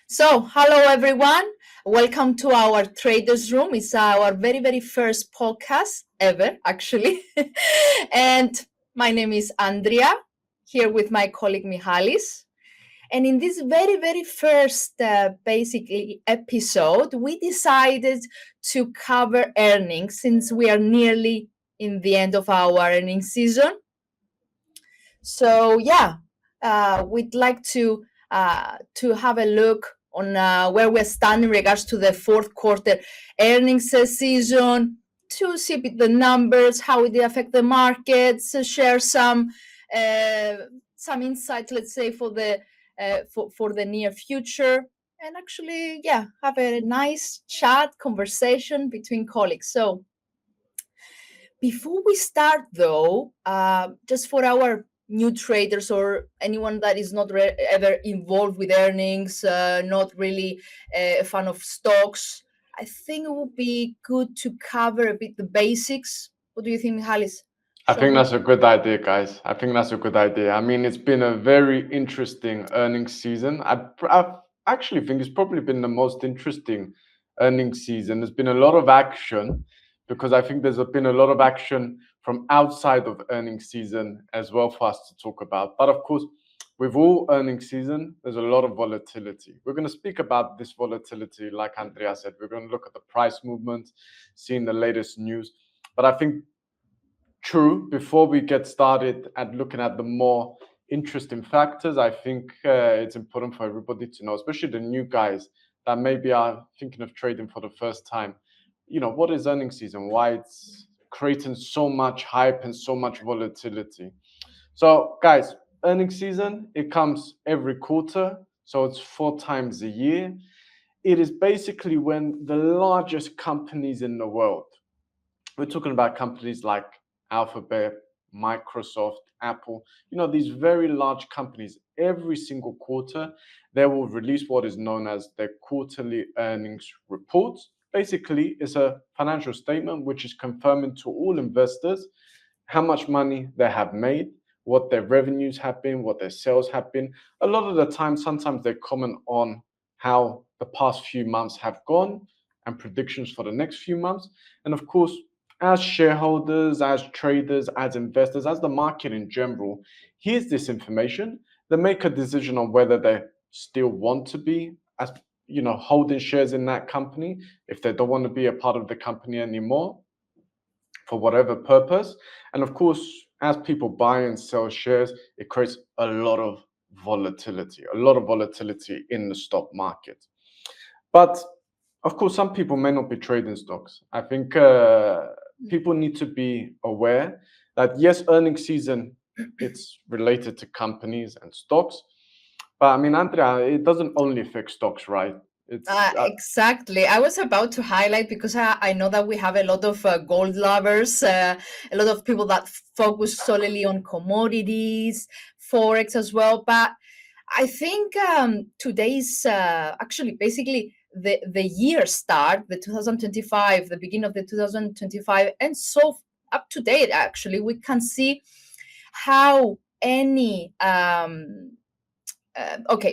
So, hello everyone. Welcome to our traders room. It's our very, very first podcast ever, actually. And my name is Andria, here with my colleague Michalis. And in this very, very first basically episode, we decided to cover earnings since we are nearly in the end of our earnings season. So, we'd like to have a look on where we stand in regards to the fourth quarter earnings season, to see the numbers, how it affect the markets, share some insights, let's say, for the near future, and actually, have a nice chat conversation between colleagues. So, before we start, though, just for our new traders or anyone that is not ever involved with earnings, not really a fan of stocks, I think it would be good to cover a bit the basics. What do you think, Michalis? I think that's a good idea, guys. I think that's a good idea. I mean, it's been a very interesting earnings season. I actually think it's probably been the most interesting earnings season. There's been a lot of action because I think there's been a lot of action from outside of earnings season as well for us to talk about. But of course, with all earnings season, there's a lot of volatility. We're going to speak about this volatility, like Andrea said. We're going to look at the price movement, seeing the latest news. But I think true, before we get started at looking at the more interesting factors, I think it's important for everybody to know, especially the new guys that maybe are thinking of trading for the first time, what is earnings season, why it's creating so much hype and so much volatility. So guys, earnings season, it comes every quarter, so it's 4 times a year. It is basically when the largest companies in the world, we're talking about companies like Alphabet, Microsoft, Apple, these very large companies, every single quarter, they will release what is known as their quarterly earnings reports. Basically, it's a financial statement which is confirming to all investors how much money they have made, what their revenues have been, what their sales have been. A lot of the time, sometimes they comment on how the past few months have gone and predictions for the next few months. And of course, as shareholders, as traders, as investors, as the market in general, here's this information. They make a decision on whether they still want to be, as holding shares in that company, if they don't want to be a part of the company anymore, for whatever purpose. And of course, as people buy and sell shares, it creates a lot of volatility in the stock market. But of course, some people may not be trading stocks. I think people need to be aware that yes, earnings season, it's related to companies and stocks. But I mean, Andrea, it doesn't only affect stocks, right? It's Exactly. I was about to highlight because I know that we have a lot of gold lovers, a lot of people that focus solely on commodities, Forex as well. But I think today's actually basically the year start, the 2025, the beginning of the 2025, and so up to date, actually, we can see how any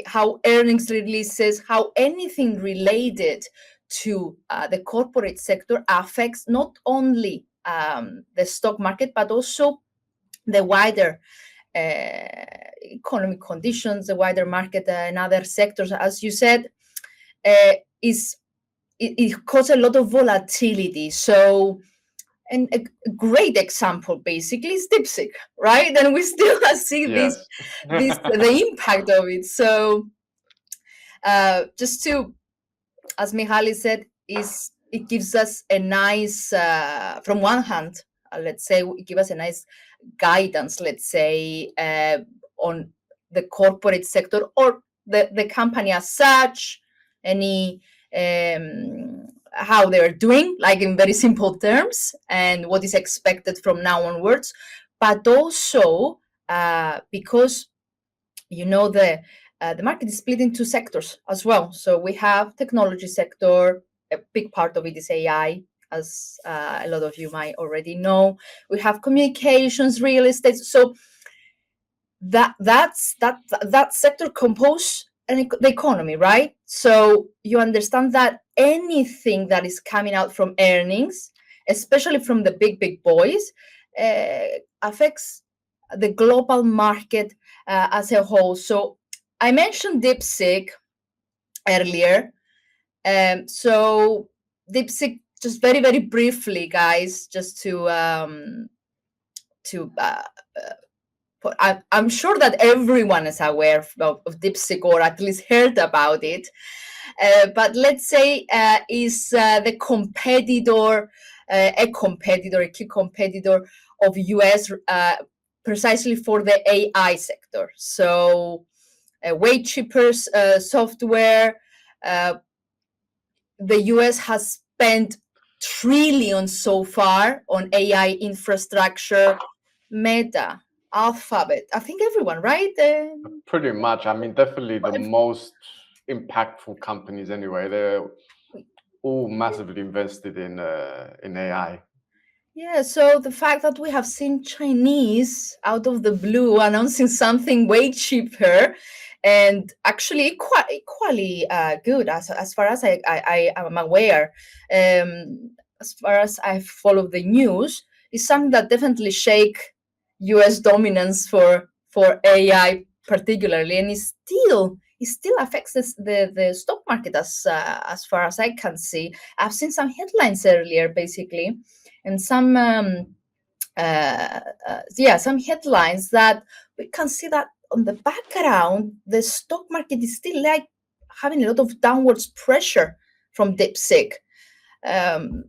how earnings releases, how anything related to the corporate sector affects not only the stock market, but also the wider economic conditions, the wider market and other sectors. As you said, it causes a lot of volatility. So, and a great example basically is DeepSeek, right? And we still see yes. the impact of it. So just to, as Mihaly said, it gives us a nice, from one hand, let's say, it gives us a nice guidance, let's say, on the corporate sector or the company as such, any how they're doing, like in very simple terms, and what is expected from now onwards. But also because the market is split into sectors as well. So we have technology sector, a big part of it is AI, as a lot of you might already know. We have communications, real estate. So that sector compose the economy, right? So you understand that anything that is coming out from earnings, especially from the big boys, affects the global market as a whole. So I mentioned DeepSeek earlier. So DeepSeek, just very briefly, guys, just to I'm sure that everyone is aware of DeepSeek or at least heard about it. But let's say is the competitor, a key competitor of US precisely for the AI sector. So way cheaper software. The US has spent trillions so far on AI infrastructure. Meta, Alphabet, I think everyone, right? Pretty much. I mean, definitely the most impactful companies anyway. They're all massively invested in AI. Yeah, so the fact that we have seen Chinese out of the blue announcing something way cheaper and actually equally good as far as I am aware, as far as I follow the news, is something that definitely shake US dominance for AI particularly, and it still affects the stock market as far as I can see. I've seen some headlines earlier, basically, and some some headlines that we can see that on the background the stock market is still like having a lot of downwards pressure from DeepSeek.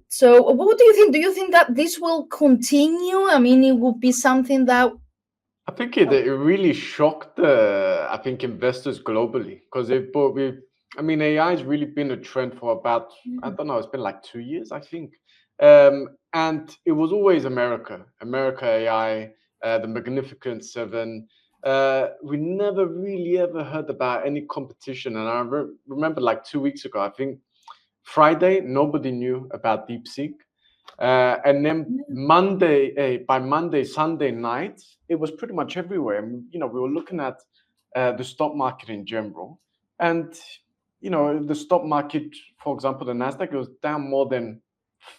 So what do you think that this will continue? I mean, it will be something that I think it really shocked I think investors globally because I mean, AI has really been a trend for about, I don't know, it's been like 2 years, I think. And it was always America AI, the Magnificent Seven. We never really ever heard about any competition. And I remember like 2 weeks ago, I think Friday, nobody knew about DeepSeek. And then by Monday, Sunday night, it was pretty much everywhere. And, we were looking at the stock market in general. And, the stock market, for example, the NASDAQ, it was down more than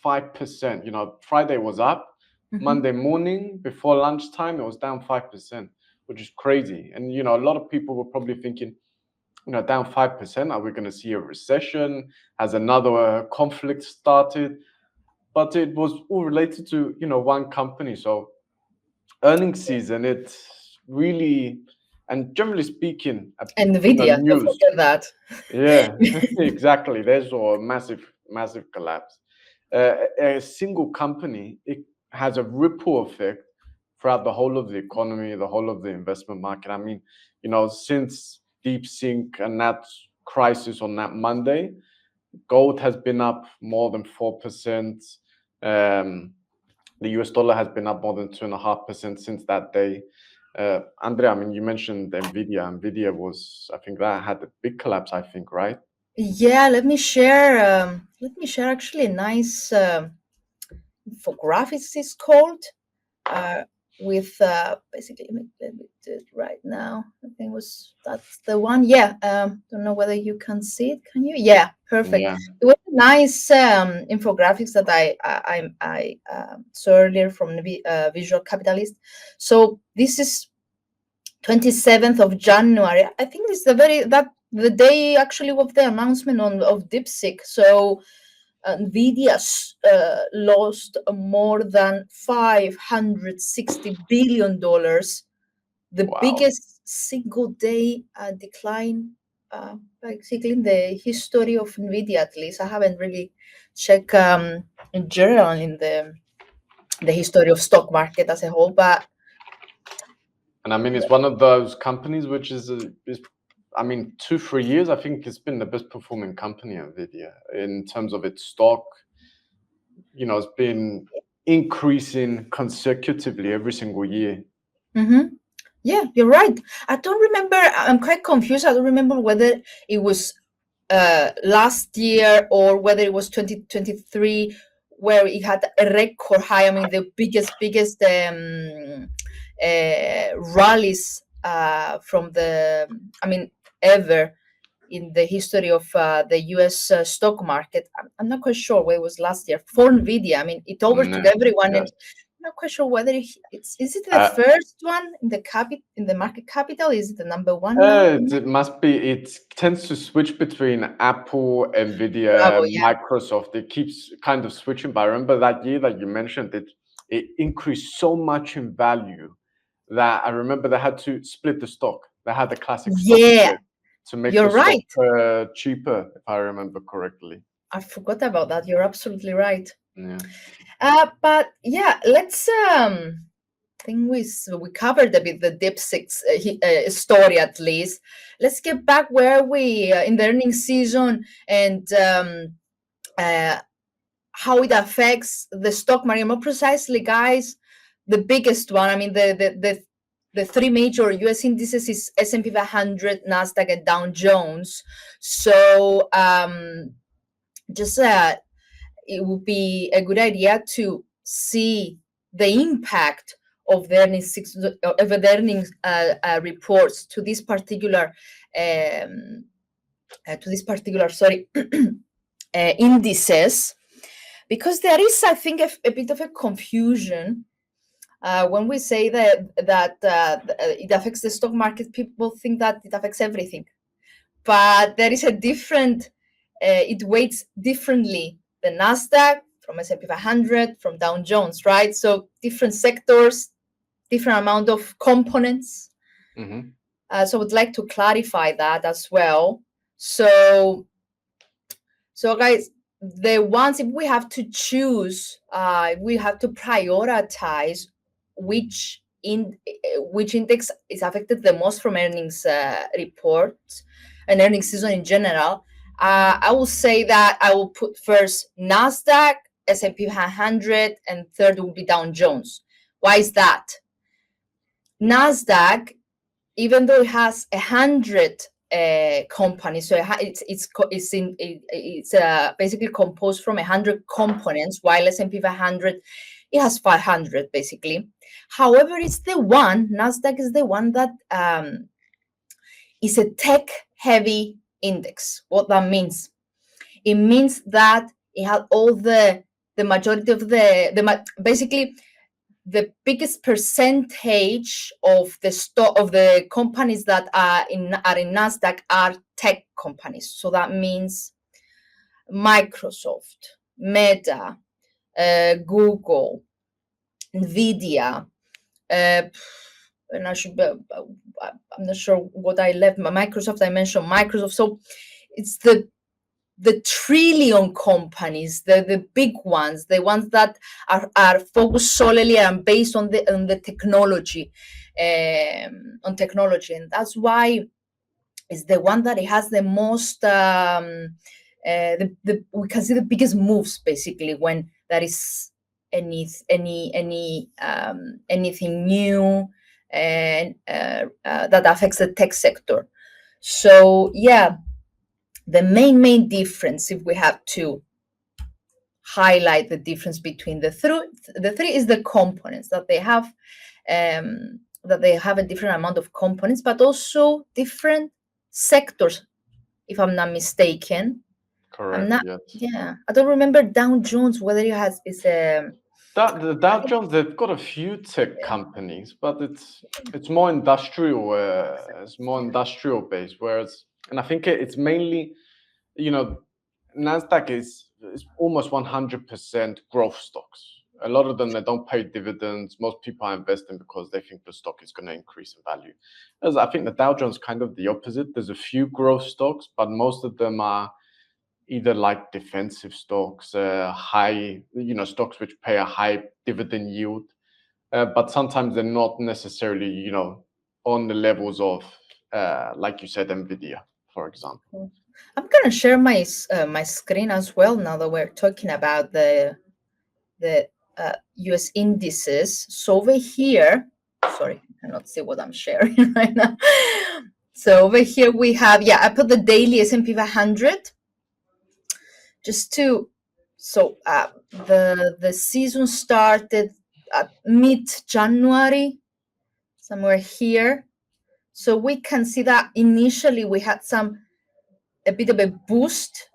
5%. Friday was up. Monday morning, before lunchtime, it was down 5%, which is crazy. And, a lot of people were probably thinking, down 5%, are we going to see a recession? Has another conflict started? But it was all related to one company. So earnings season, it's really, and generally speaking, Nvidia, don't news. forget that. Yeah, exactly. There's a massive collapse. A single company, it has a ripple effect throughout the whole of the economy, the whole of the investment market. I mean, since DeepSeek and that crisis on that Monday, gold has been up more than 4%. The US dollar has been up more than 2.5% since that day. Andrea, I mean, you mentioned Nvidia. Nvidia was, I think that had a big collapse, I think, right? Yeah, let me share actually a nice infographics is called with basically let me do it right now. I think that's the one. Yeah, don't know whether you can see it. Can you? Yeah, perfect. Yeah. It was a nice infographics that I saw earlier from the Visual Capitalist. So this is 27th of January. I think it's the day actually of the announcement of DeepSeek. So Nvidia lost more than $560 billion, the Wow. biggest single day decline basically in the history of Nvidia. At least I haven't really checked in general in the history of stock market as a whole, but. And I mean, it's one of those companies which is I mean, 2-3 years, I think it's been the best performing company, Nvidia, in terms of its stock. It's been increasing consecutively every single year. Yeah, you're right. I don't remember. I'm quite confused. I don't remember whether it was last year or whether it was 2023 where it had a record high. I mean, the biggest rallies from ever. in the history of the US stock market. I'm not quite sure where it was last year for Nvidia. I mean, it overtook everyone, Yes. and I'm not quite sure whether is it the Uh, first one in the market capital? Is it the number one now? it must be. It tends to switch between Apple, Bravo, Nvidia, yeah. Microsoft. It keeps kind of switching. But I remember that year that you mentioned it increased so much in value that I remember they had to split the stock. They had the classic stock Yeah, split to make you're the stock right. cheaper, if I remember correctly. I forgot about that. You're absolutely right. Yeah. But yeah, let's think we covered a bit the DeepSeek story at least. Let's get back where we in the earnings season and how it affects the stock market. More precisely, guys, the biggest one. I mean, the three major U.S. indices is S&P 500, Nasdaq, and Dow Jones. So just it would be a good idea to see the impact of the earnings reports to this particular sorry indices, because there is, I think, a bit of a confusion when we say that it affects the stock market. People think that it affects everything, but there is a different. It weights differently the Nasdaq from S&P 500 from Dow Jones, right? So different sectors, different amount of components. Mm-hmm. So I would like to clarify that as well. So guys, the ones, if we have to choose, we have to prioritize which index is affected the most from earnings reports and earnings season in general. I will say that I will put first Nasdaq, S&P 500, and third will be Dow Jones. Why is that? Nasdaq, even though it has 100 companies, so it's basically composed from 100 components, while S&P 500 it has 500 basically. However, Nasdaq is the one that is a tech-heavy index. What that means? It means that it has all the majority of basically the biggest percentage of the stock of the companies that are in Nasdaq are tech companies. So that means Microsoft, Meta, Google, Nvidia, and I'm not sure what I left. Microsoft, I mentioned Microsoft. So it's the trillion companies, the big ones, the ones that are focused solely and based on the technology, on technology, and that's why it's the one that it has the most. We can see the biggest moves basically when there is anything new and that affects the tech sector. So yeah. The main difference, if we have to highlight the difference between the three is the components that they have, a different amount of components, but also different sectors, if I'm not mistaken. Correct. Yes. Yeah, I don't remember Dow Jones whether it has The Dow Jones, they've got a few tech companies, but it's more industrial. It's more industrial based. Whereas, and I think it's mainly, Nasdaq is almost 100% growth stocks. A lot of them, they don't pay dividends. Most people are investing because they think the stock is going to increase in value. As I think the Dow Jones kind of the opposite. There's a few growth stocks, but most of them are either like defensive stocks, high, stocks which pay a high dividend yield, but sometimes they're not necessarily, on the levels of, like you said, Nvidia, for example. I'm gonna share my screen as well now that we're talking about the US indices. So over here, sorry, I cannot see what I'm sharing right now. So over here we have, I put the daily S&P 500 just to, so the season started at mid-January, somewhere here. So we can see that initially we had some a bit of a boost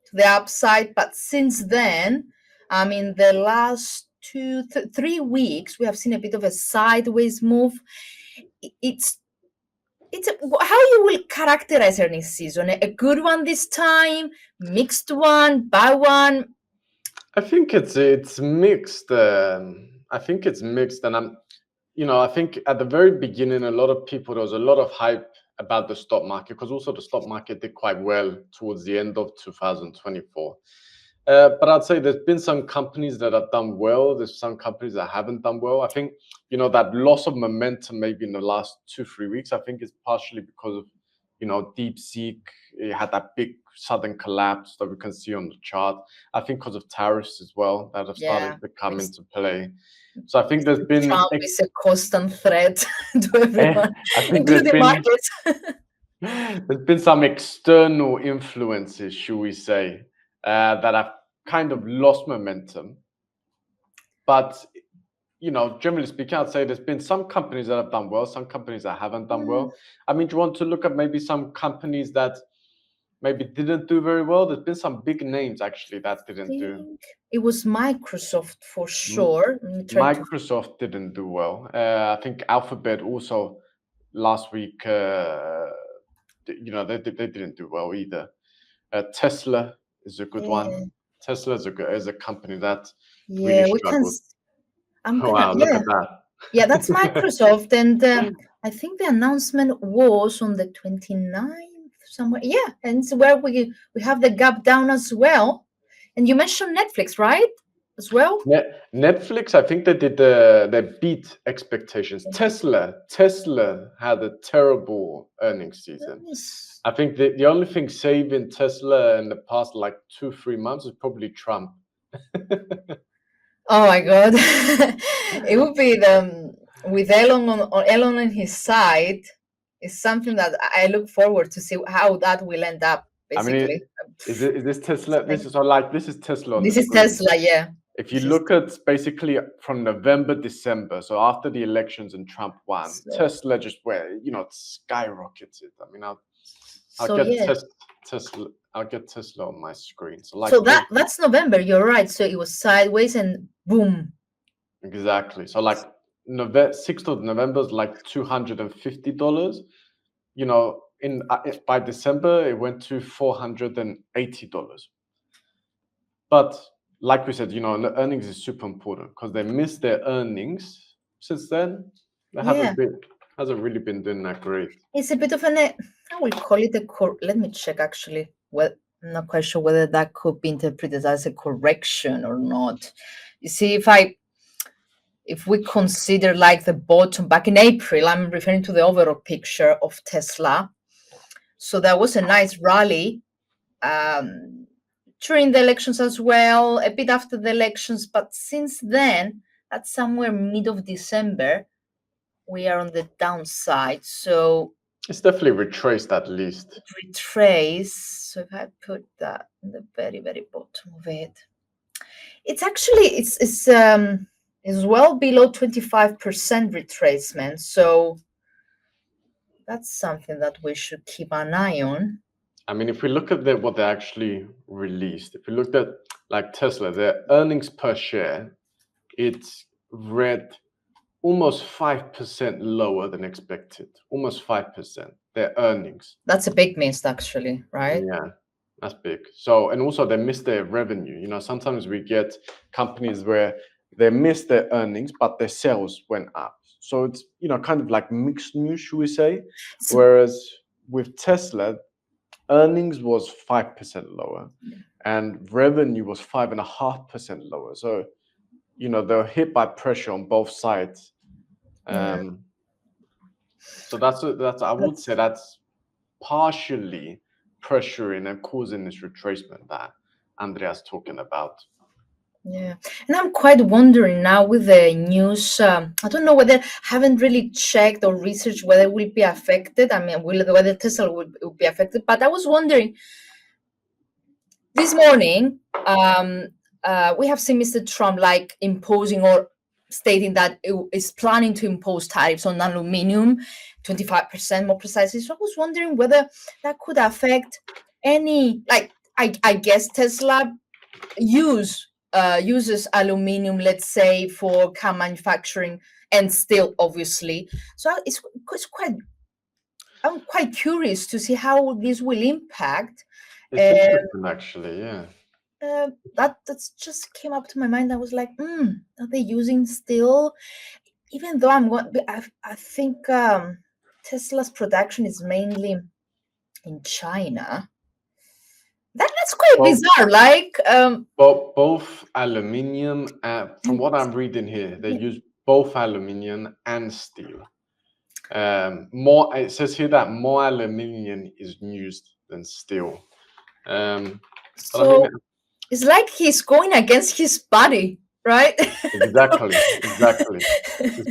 to the upside, but since then, I mean, the last 3 weeks, we have seen a bit of a sideways move. It's how you will characterize earnings season? A good one this time, mixed one, bad one? I think it's mixed. I think it's mixed, and I think at the very beginning, there was a lot of hype about the stock market, because also the stock market did quite well towards the end of 2024. But I'd say there's been some companies that have done well. There's some companies that haven't done well. I think, that loss of momentum maybe in the last 2-3 weeks, I think is partially because of, DeepSeek. It had that big sudden collapse that we can see on the chart. I think because of tariffs as well that have started to come into play. So I think there's been Trump is a constant threat to everyone, I think including markets. There's been some external influences, should we say, that have kind of lost momentum. But, generally speaking, I'd say there's been some companies that have done well, some companies that haven't done well. I mean, do you want to look at maybe some companies that maybe didn't do very well? There's been some big names actually that didn't do. It was Microsoft for sure. Microsoft didn't do well. I think Alphabet also last week, they didn't do well either. Tesla is a good one. Tesla is a company that really struggled. Look at that. Yeah, that's Microsoft. And I think the announcement was on the 29th somewhere. Yeah, and it's where we have the gap down as well. And you mentioned Netflix, right? As well? Netflix, I think they beat expectations. Tesla had a terrible earnings season. I think the only thing saving Tesla in the past 2-3 months is probably Trump. Oh my God. It would be with Elon on his side is something that I look forward to see how that will end up, basically. I mean, is this Tesla? This is Tesla. This is Tesla, yeah. If you look at basically from November, December, so after the elections and Trump won, Tesla just skyrocketed. I mean, I'll get Tesla on my screen. So that's November. You're right. So it was sideways and boom. Exactly. So 6th of November is $250. By December it went to $480. But like we said, the earnings is super important because they missed their earnings. Since then, they hasn't really been doing that great. It's a bit of I will call it let me check actually. Well, I'm not quite sure whether that could be interpreted as a correction or not. You see, if we consider the bottom back in April, I'm referring to the overall picture of Tesla. So there was a nice rally during the elections as well, a bit after the elections. But since then, at somewhere mid of December, we are on the downside. So it's definitely retraced at least. So if I put that in the very, very bottom of it, it's actually it's well below 25% retracement. So that's something that we should keep an eye on. I mean, if we look at what they actually released, if we looked at Tesla, their earnings per share, it's read almost 5% lower than expected. Almost 5%. Their earnings. That's a big miss, actually, right? Yeah, that's big. So, and also they missed their revenue. Sometimes we get companies where they miss their earnings, but their sales went up. So it's kind of mixed news, should we say? Whereas with Tesla, earnings was 5% lower, and revenue was 5.5% lower. So, they're hit by pressure on both sides. So I would say that's partially pressuring and causing this retracement that Andria's talking about. Yeah, and I'm quite wondering now with the news. I don't know whether haven't really checked or researched whether it will be affected. I mean, whether Tesla will be affected. But I was wondering this morning. We have seen Mr. Trump imposing or stating that it is planning to impose tariffs on aluminum, 25% more precisely. So I was wondering whether that could affect any, like, I guess Tesla uses aluminum, let's say, for car manufacturing and steel, obviously. So it's quite, I'm quite curious to see how this will impact. It's Uh, interesting, actually. Yeah. that's just came up to my mind. I was like, are they using steel? Even though I think Tesla's production is mainly in China. That's quite Well, bizarre. Like, both aluminium, from what I'm reading here, they yeah. use both aluminium and steel. More, it says here that more aluminium is used than steel. But I mean, So it's like he's going against his body, right? exactly.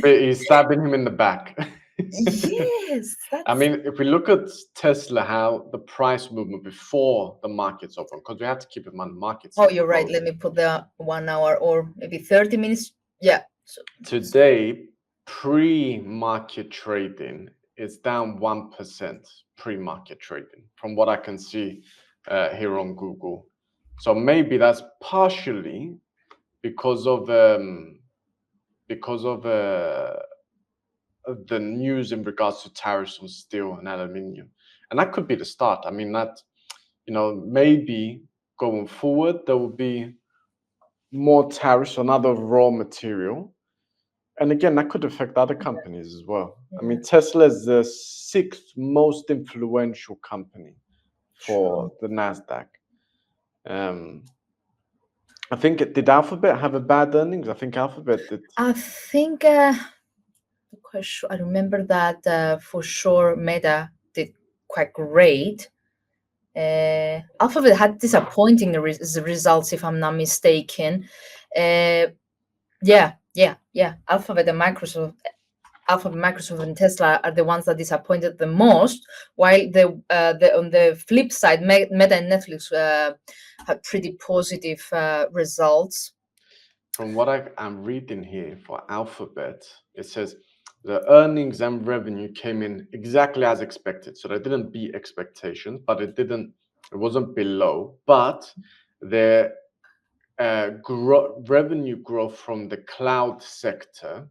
He's stabbing him in the back. Yes, I that's. mean, if we look at Tesla, how the price movement before the market's open, because we have to keep in mind the market's Oh, still you're right. closed. Let me put the 1 hour or maybe 30 minutes. Yeah. So, Today, pre-market trading is down 1% pre-market trading, from what I can see here on Google. So maybe that's partially because of the news in regards to tariffs on steel and aluminium, and that could be the start. I mean, that, maybe going forward there will be more tariffs on other raw material, and again that could affect other companies as well. I yeah, mean, Tesla is the sixth most influential company true. for the Nasdaq. Um, I think did Alphabet have a bad earnings? I think Alphabet did. I think quite sure. I remember that for sure Meta did quite great. Alphabet had disappointing results, if I'm not mistaken. Yeah. Alphabet, Microsoft, and Tesla are the ones that disappointed the most. While the on the flip side, Meta and Netflix had pretty positive results. From what I'm reading here for Alphabet, it says the earnings and revenue came in exactly as expected. So they didn't beat expectations, but it wasn't below. But their revenue growth from the cloud sector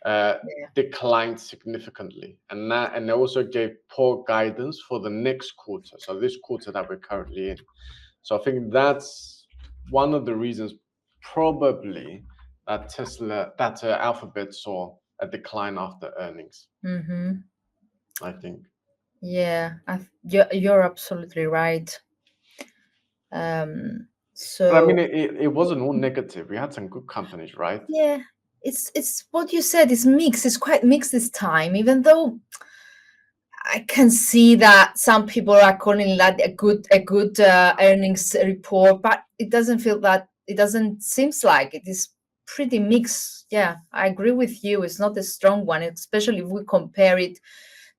Yeah. declined significantly, and they also gave poor guidance for the next quarter. So this quarter that we're currently in. So I think that's one of the reasons, probably, that Alphabet saw a decline after earnings. Mm-hmm. I think. Yeah, you're absolutely right. But I mean, So it wasn't all negative. We had some good companies, right? yeah, it's what you said. It's mixed. It's quite mixed this time. Even though I can see that some people are calling that a good earnings report, but it doesn't feel that. It doesn't seems like it is pretty mixed. Yeah, I agree with you. It's not a strong one, especially if we compare it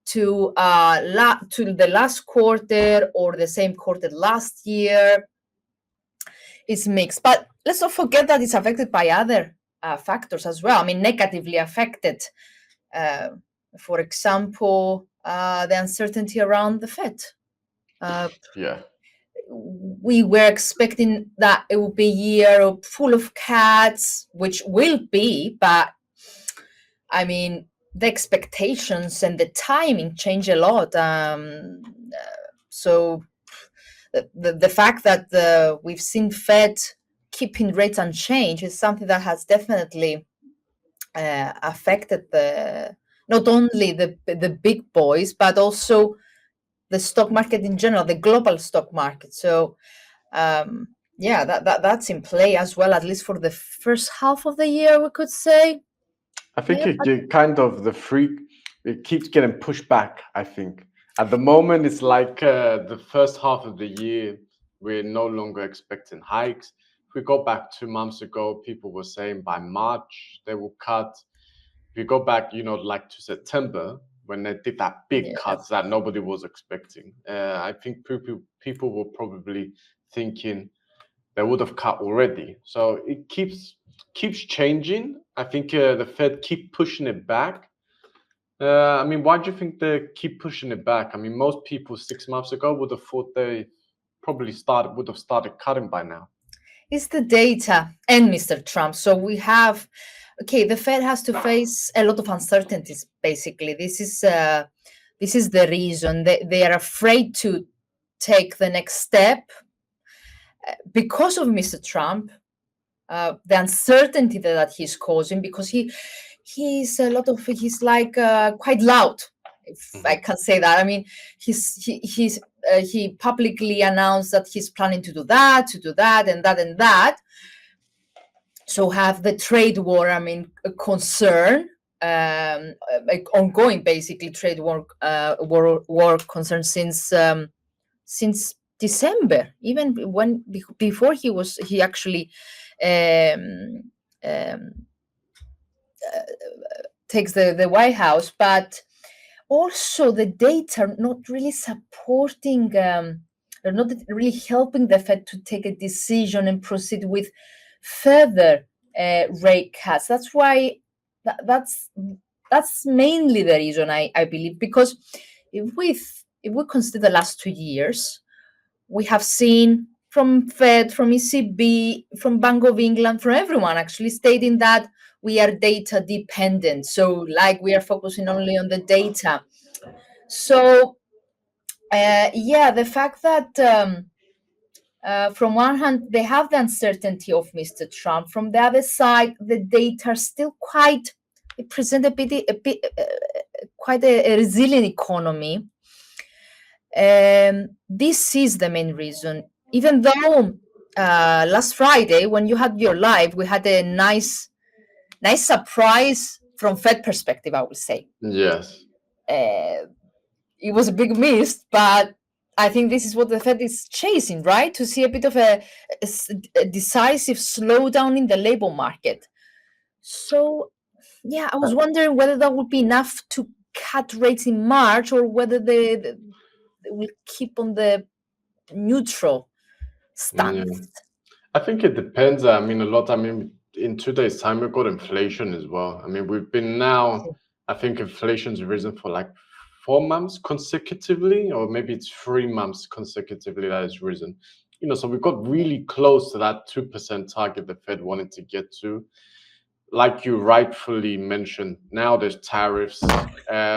to to the last quarter or the same quarter last year. It's mixed, but let's not forget that it's affected by other factors as well. I mean, negatively affected. Uh, for example, the uncertainty around the Fed. Uh, Yeah. we were expecting that it would be a year full of cuts, which will be, but I mean, the expectations and the timing change a lot. So the fact that we've seen Fed keeping rates unchanged is something that has definitely affected not only the big boys but also the stock market in general, the global stock market. So yeah, that's in play as well, at least for the first half of the year, we could say. I think Yeah, it kind of it keeps getting pushed back. I think at the moment it's like the first half of the year we're no longer expecting hikes. If we go back 2 months ago, people were saying by March they will cut. If you go back, like to September when they did that big yeah, cuts that nobody was expecting, I think people were probably thinking they would have cut already. So it keeps changing. I think the Fed keep pushing it back. I mean, why do you think they keep pushing it back? I mean, most people 6 months ago would have thought they probably would have started cutting by now. It's the data and Mr. Trump. So we have, the Fed has to face a lot of uncertainties. Basically, this is the reason they are afraid to take the next step because of Mr. Trump, the uncertainty that he's causing, because he's like quite loud, if I can say that. I mean, he publicly announced that he's planning to do that, and that, and that. So have the trade war, I mean, a concern, like ongoing, basically trade war concern since December, even before he actually takes the White House. But also the data not really supporting, they're not really helping the Fed to take a decision and proceed with further rate cuts. That's why that's mainly the reason, I believe, because if we consider the last 2 years, we have seen from Fed, from ECB, from Bank of England, from everyone actually stating that we are data dependent. So like we are focusing only on the data. So the fact that from one hand, they have the uncertainty of Mr. Trump. From the other side, the data are still present quite a resilient economy. This is the main reason. Even though last Friday, when you had your live, we had a nice surprise from Fed perspective, I would say. Yes. It was a big miss, but I think this is what the Fed is chasing, right? To see a bit of a decisive slowdown in the labor market. So, I was wondering whether that would be enough to cut rates in March, or whether they will keep on the neutral stance. Yeah. I think it depends. I mean, a lot. I mean, in 2 days' time, we've got inflation as well. I mean, we've been now, I think inflation's risen for like 4 months consecutively, or maybe it's 3 months consecutively that it's risen. So we've got really close to that 2% target the Fed wanted to get to. Like you rightfully mentioned, now there's tariffs.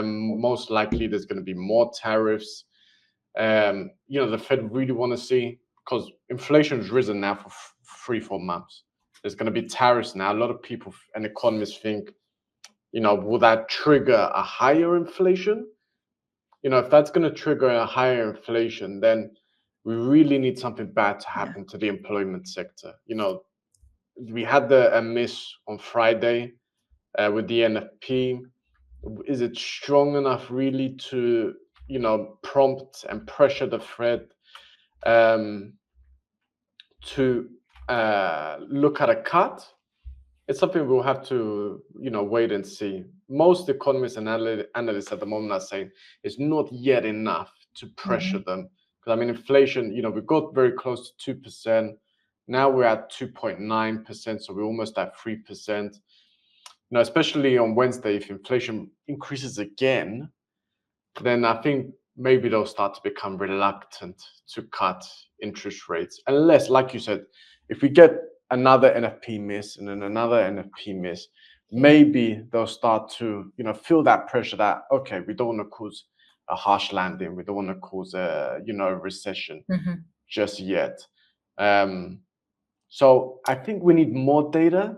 Most likely there's going to be more tariffs. The Fed really want to see, because inflation's risen now for 3-4 months. There's going to be tariffs now. A lot of people and economists think, will that trigger a higher inflation? If that's going to trigger a higher inflation, then we really need something bad to happen to the employment sector. We had a miss on Friday with the NFP. Is it strong enough really to, prompt and pressure the Fed to look at a cut? It's something we'll have to, wait and see. Most economists and analysts at the moment are saying it's not yet enough to pressure them. Because, I mean, inflation, we got very close to 2%. Now we're at 2.9%, so we're almost at 3%. Especially on Wednesday, if inflation increases again, then I think maybe they'll start to become reluctant to cut interest rates. Unless, like you said, if we get another NFP miss and then another NFP miss, maybe they'll start to, feel that pressure that, okay, we don't want to cause a harsh landing. We don't want to cause a recession just yet. So I think we need more data,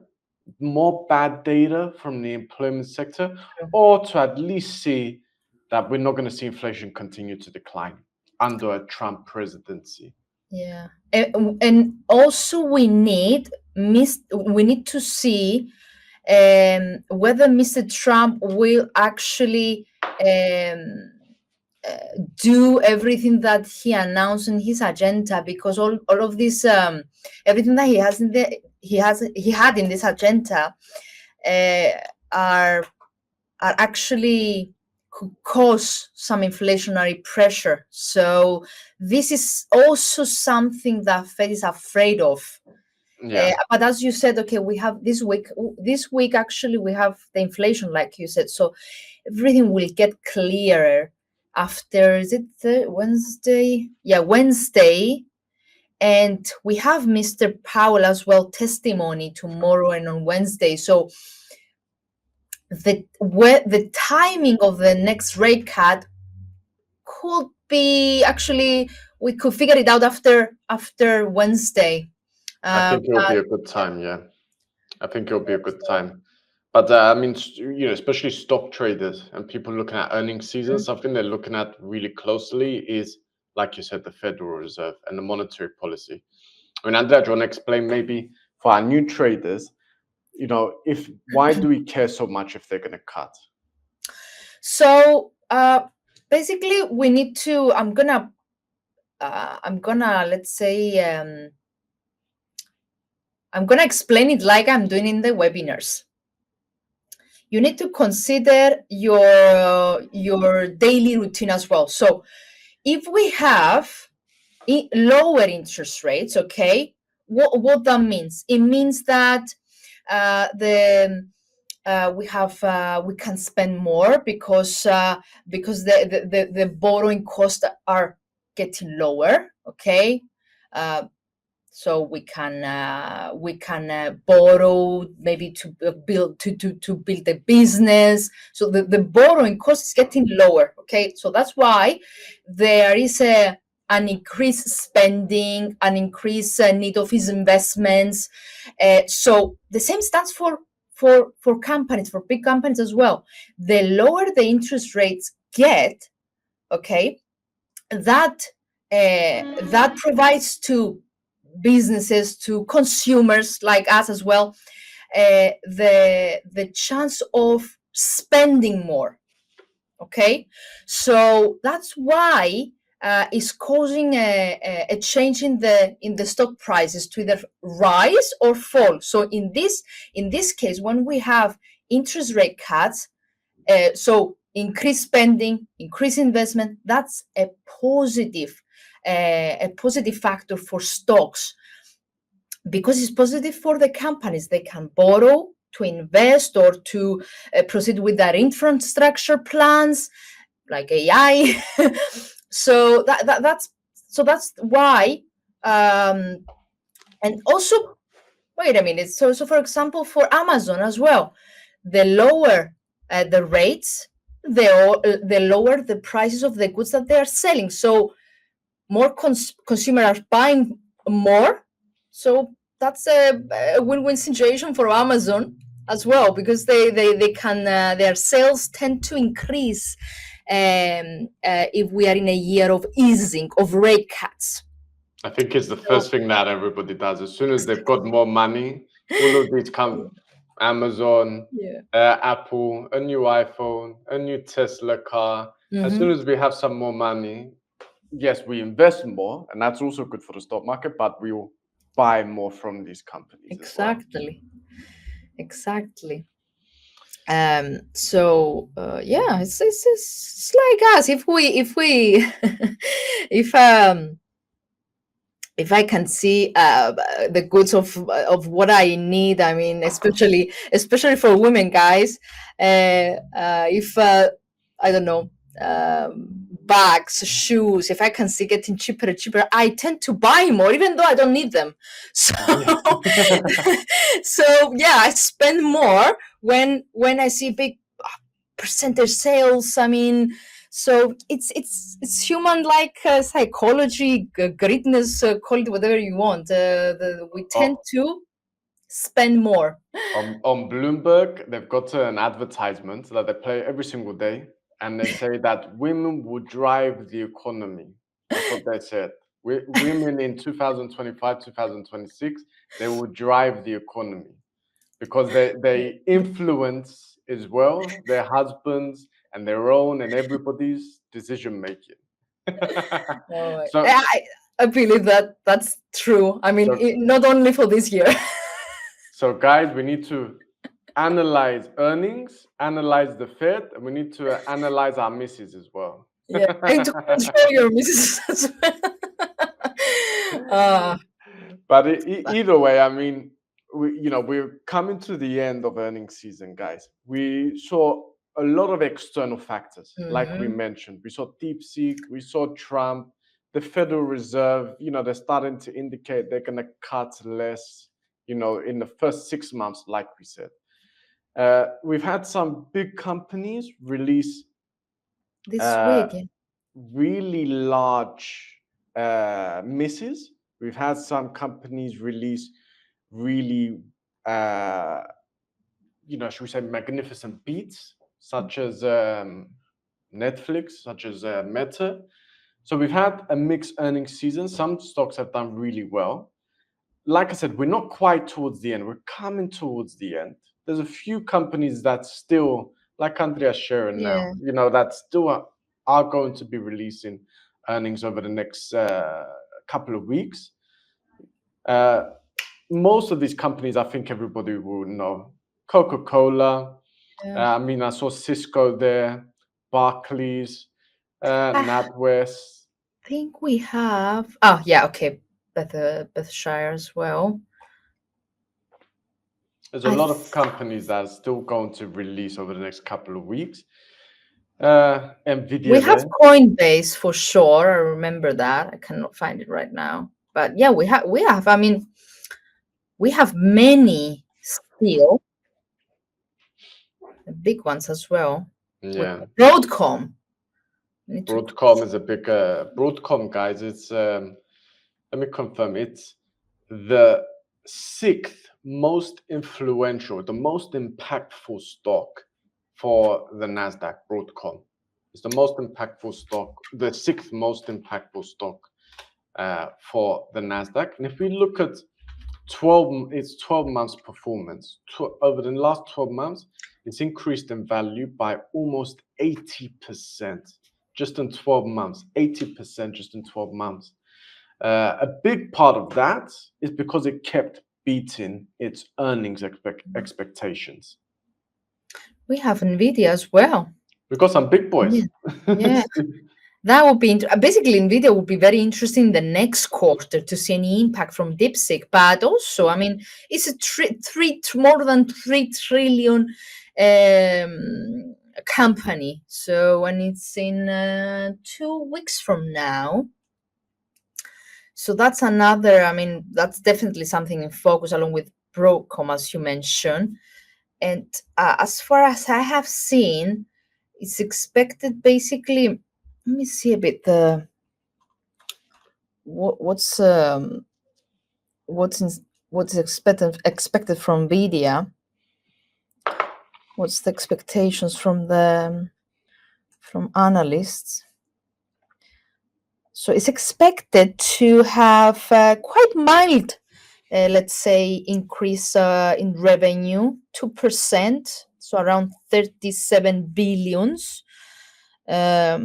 more bad data from the employment sector, or to at least see that we're not going to see inflation continue to decline under a Trump presidency. Yeah, and also we need to see whether Mr. Trump will actually do everything that he announced in his agenda, because all of this everything that he had in this agenda are actually could cause some inflationary pressure. So this is also something that Fed is afraid of. But as you said, okay, we have this week actually we have the inflation, like you said, so everything will get clearer after, is it Wednesday? Wednesday, And we have Mr. Powell as well testimony tomorrow and on Wednesday. So the timing of the next rate cut could be actually, we could figure it out after Wednesday. I think it'll be a good time. Yeah, I think it'll be a good time. But I mean, especially stock traders and people looking at earnings season, something they're looking at really closely is, like you said, the Federal Reserve and the monetary policy. I mean, Andrea, do you want to explain maybe for our new traders, why do we care so much if they're going to cut? So basically, we need to. I'm gonna let's say I'm gonna explain it like I'm doing in the webinars. You need to consider your daily routine as well. So if we have lower interest rates, okay, what that means? It means that we can spend more because the borrowing costs are getting lower, okay. So we can borrow maybe to build a business. So the borrowing cost is getting lower, okay. So that's why there is an increased spending, an increased need of his investments. So the same stands for companies, for big companies as well. The lower the interest rates get, okay, that provides to businesses, to consumers like us as well, the chance of spending more. Okay, so that's why it's causing a change in the stock prices to either rise or fall. So in this case, when we have interest rate cuts, so increased spending, increased investment, that's a positive factor for stocks, because it's positive for the companies. They can borrow to invest or to proceed with their infrastructure plans like AI. So that's why. And also, wait a minute. So for example, for Amazon as well, the lower the rates, the lower the prices of the goods that they are selling. So more consumers are buying more. So that's a win-win situation for Amazon as well, because they can their sales tend to increase if we are in a year of easing of rate cuts. I think it's the first thing that everybody does. As soon as they've got more money, all of these come, Amazon, Apple, a new iPhone, a new Tesla car. As soon as we have some more money, yes, we invest more, and that's also good for the stock market, but we will buy more from these companies. Exactly. So yeah, it's like us. If I can see the goods of what I need, I mean, especially for women, guys. If I don't know, bags, shoes, if I can see getting cheaper, I tend to buy more, even though I don't need them. So, so yeah, I spend more when I see big percentage sales. I mean, so it's human like psychology, greatness, call it whatever you want. We tend to spend more. On Bloomberg, they've got an advertisement that they play every single day, and they say that women will drive the economy. That's what they said. Women in 2025, 2026, they will drive the economy because they influence as well their husbands and their own and everybody's decision making. So I believe that's true. I mean, not only for this year. So guys, we need to analyze earnings, analyze the Fed, and we need to analyze our misses as well. Yeah, and to control your misses as well. But either way, I mean, we're coming to the end of earnings season, guys. We saw a lot of external factors, like we mentioned. We saw DeepSeek, we saw Trump, the Federal Reserve, they're starting to indicate they're going to cut less, in the first 6 months, like we said. We've had some big companies release this week. really large misses. We've had some companies release really, should we say, magnificent beats, such as Netflix, such as Meta. So we've had a mixed earnings season. Some stocks have done really well. Like I said, we're not quite towards the end. We're coming towards the end. There's a few companies that still, like Andria sharing now, that still are going to be releasing earnings over the next couple of weeks. Most of these companies, I think everybody will know. Coca-Cola. I saw Cisco there, Barclays, NatWest. I think we have. Okay, Berkshire as well. There's a lot of companies that are still going to release over the next couple of weeks. Nvidia. We have Coinbase for sure. I remember that. I cannot find it right now. But yeah, we have. I mean, we have many still, big ones as well. Yeah. Broadcom. Broadcom is a big Broadcom, guys. It's let me confirm. It's the 6th most influential, the most impactful stock for the Nasdaq. Broadcom is the most impactful stock, the 6th most impactful stock for the Nasdaq. And if we look at 12 months performance over the last 12 months, it's increased in value by almost 80%. Just in 12 months, 80% just in 12 months. A big part of that is because it kept beating its earnings expectations. We have Nvidia as well. We've got some big boys. Yeah. That would be basically Nvidia would be very interesting the next quarter to see any impact from DeepSeek. But also, I mean, it's a more than 3 trillion company. So when it's in 2 weeks from now. So that's another, I mean, that's definitely something in focus along with Broadcom, as you mentioned. And as far as I have seen, it's expected basically, let me see a bit the what's expected from Nvidia. What's the expectations from analysts? So it's expected to have quite mild, let's say, increase in revenue, 2%, so around 37 billions. Let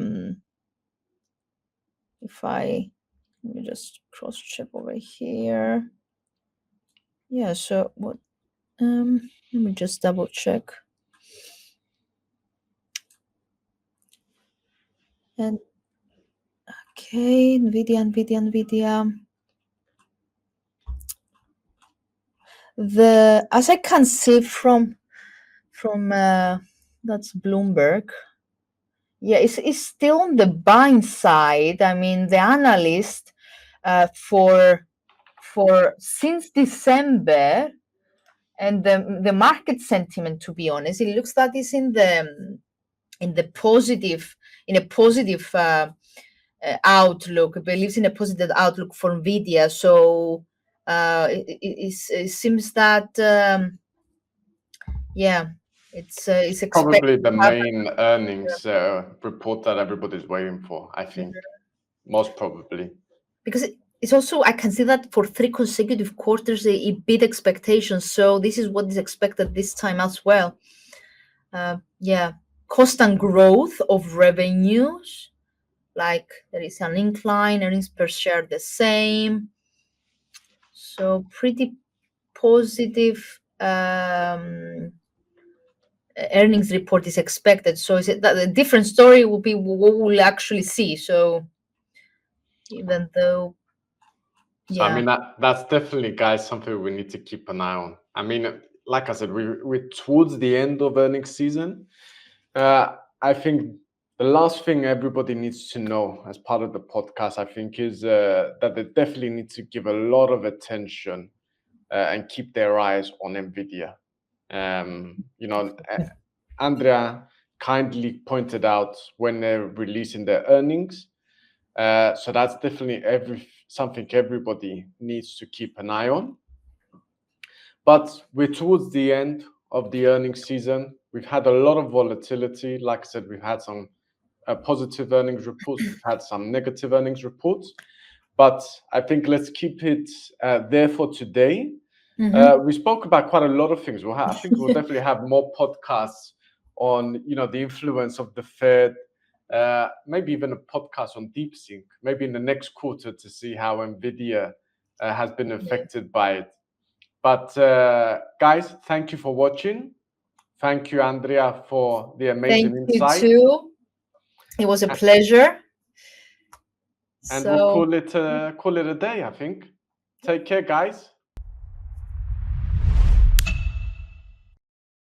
me just cross check over here. Yeah, so what? Let me just double check. And okay, Nvidia. As I can see from that's Bloomberg. Yeah, it's still on the buying side. I mean, the analyst for since December, and the market sentiment, to be honest, it looks like it's in a positive outlook. It believes in a positive outlook for Nvidia. So it seems that it's probably the main earnings report that everybody's waiting for, I think. Most probably. Because it's also, I can see that for 3 consecutive quarters, it beat expectations. So this is what is expected this time as well. Constant growth of revenues, like there is an incline, earnings per share the same. So pretty positive earnings report is expected. So is it that a different story will be what we'll actually see? So even though, so I mean, that's definitely, guys, something we need to keep an eye on. I mean, like I said, we're towards the end of earnings season. I think The last thing everybody needs to know as part of the podcast, I think, is that they definitely need to give a lot of attention and keep their eyes on Nvidia. Andria kindly pointed out when they're releasing their earnings. So that's definitely something everybody needs to keep an eye on. But we're towards the end of the earnings season. We've had a lot of volatility. Like I said, we've had some positive earnings reports. We've had some negative earnings reports. But I think let's keep it there for today. We spoke about quite a lot of things. I think we'll definitely have more podcasts on, the influence of the Fed. Maybe even a podcast on DeepSync. Maybe in the next quarter to see how Nvidia has been affected by it. But guys, thank you for watching. Thank you, Andria, for the amazing insight. Thank you too. It was a pleasure. And we'll call it a day, I think. Take care, guys.